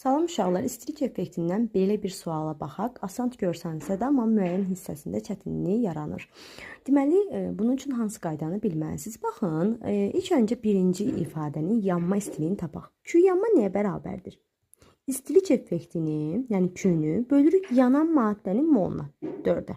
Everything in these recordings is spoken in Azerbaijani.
Salam uşaqlar, istilik effektindən belə bir suala baxaq. Asan görsənsə də, amma müəyyən hissəsində çətinlik yaranır. Deməli, bunun üçün hansı qaydanı bilməlisiniz? Baxın, ilk öncə birinci ifadənin yanma istiliyini tapaq. Q yanma nəyə bərabərdir? İstilik effektini, yəni Q-nü bölürük yanan maddənin moluna, 4-ə.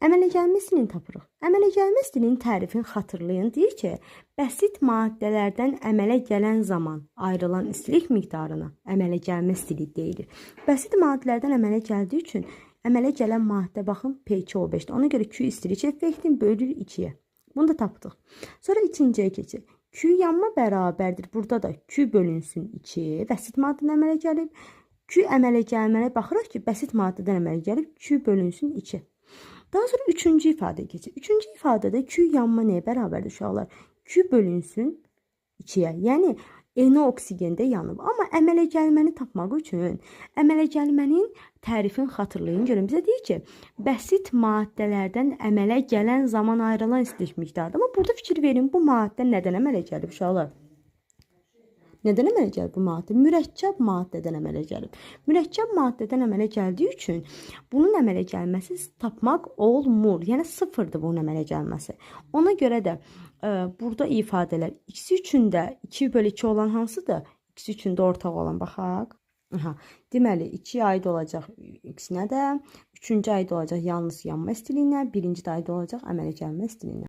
Əmələ gəlmə istiliyini tapırıq. Əmələ gəlmə istiliyinin tərifini xatırlayın. Deyir ki, bəsit maddələrdən əmələ gələn zaman ayrılan istilik miqdarına əmələ gəlmə istiliyi deyilir. Bəsit maddələrdən əmələ gəldiyi üçün əmələ gələn maddə baxın P2O5-dir. Ona görə Q istilik effektini bölür 2-yə. Bunu da tapdıq. Sonra ikinciyə keçir. Q yanma bərabərdir. Burada da Q bölünsün 2. Bəsit maddədən əmələ gəlib. Q əmələ gəlmənə baxırıq ki, bəsit maddədən əmələ gəlib. Q bölünsün 2. Daha sonra üçüncü ifadəyə keçir. Üçüncü ifadədə Q yanma nəyə bərabərdir uşaqlar? Q bölünsün 2-yə. Yəni, eni oksigende yanıb. Amma əmələ gəlməni tapmaq üçün əmələ gəlmənin tərifini xatırlayın. Görün, bizə deyir ki, bəsit maddələrdən əmələ gələn zaman ayrılan istilik miqdarıdır. Amma burada fikir verin, bu maddə nədən əmələ gəlib uşaqlar? Nədən əmələ gəlib bu maddə? Mürəkkəb maddədən əmələ gəlib. Mürəkkəb maddədən əmələ gəldiyi üçün bunun əmələ gəlməsi tapmaq olmur. Yəni sıfırdır bunun əmələ gəlməsi. Ona görə də burada ifadələr x üçün də 2/2 olan hansıdır? X üçün də ortaq olan baxaq. Deməli 2-yə aid olacaq x-nə də, 3-cü aid olacaq yalnız yanma istiliyinə, 1-ci də aid olacaq əmələ gəlmə istiliyinə.